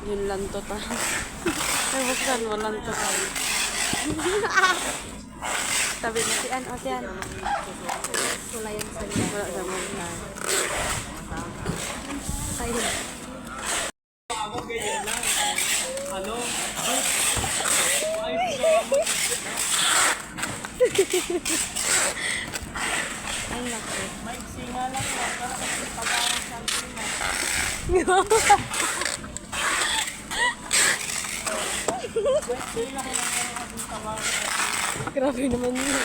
Yun lang to tayo. Ay, buksan, walang to tayo. Tabi na si An, o si An. Wala yan sa niya. Wala sa mga. Tayo. Ako ganyan lang. Ano? Ay, naku. Maiksi nga lang. Para kasi pag-aarang sa akin. Grabe naman yun.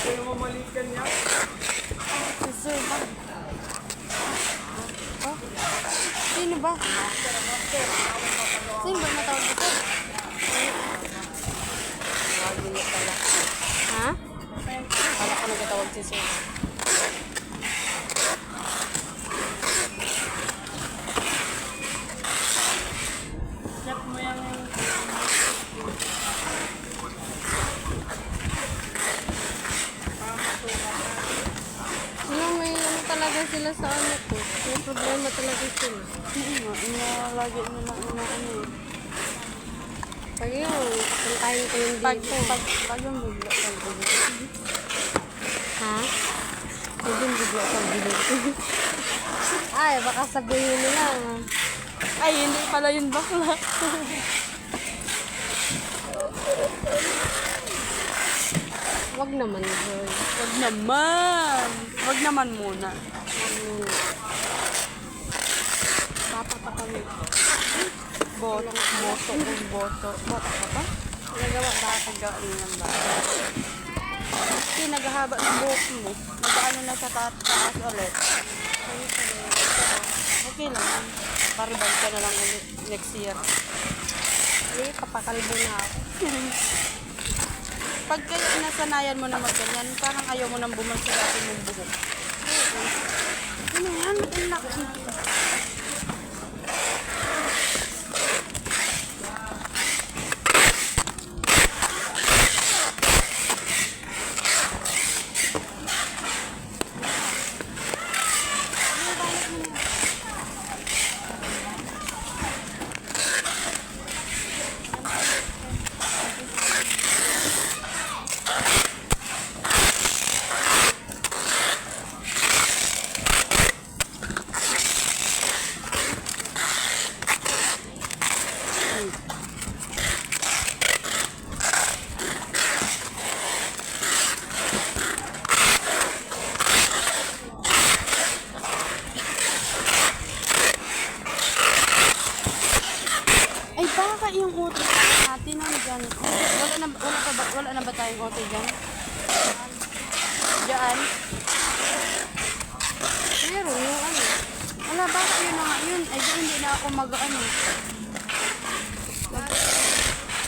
Ano mo malikan niya? Sir ba? Oh? Sino ba? Sino ba natawag dito? Tawagin niya pala. Ha? Kala ko nagtatawag si Sir. Chat mo yung... May ano talaga sila sa ano ko. May problema talaga sila. Lagi nila ano eh. Pag yun, puntahin ko yung dito. Pag yung bigla pag bigla. Ha? Pag yung bigla pag dito. Ay, baka sabihin nila. Ay, hindi pala yun bakla. Wag naman, girl. Wag naman. Wag naman muna. Papa pa kami. Boto. Boto. Boto. Boto ka ba? Nagawa ba? Nagawa nilang ba? Kasi naghahaba ng buhok mo. Nag-ano na sa taas ulit. Okay lang. Paribag ka na lang ulit next year. Ay, papakalbo na ako. Pag kayo nasanayan mo na magganyan, parang ayaw mo nang bumalik sa dati mong buhok. Ano yan? Anak. Ay, baka yung utot natin nandyan. Wala na ba tayong utot dyan? Diyan. Meron yung ano. Wala, baka yun na nga yun. Ay, di, hindi na ako mag-ano.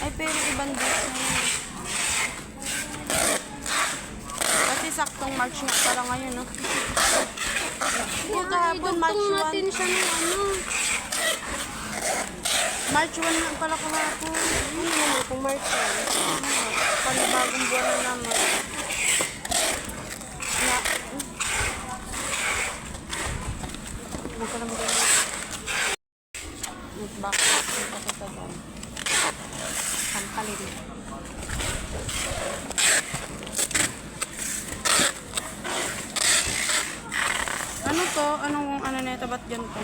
Ay, pero ibang date na yun. Kasi saktong March nga pala ngayon, no? Oo, kahapon, March 1. natin siya ng ano. March 1 nga pala kahapon. Ano naman kung March 1? Panibagong buwan na naman. Na, huwag ka naman ganyan. Bakit? Ito ko sa dyan. Sampalin. Ano to? Anong ano nito? Ba't ganito?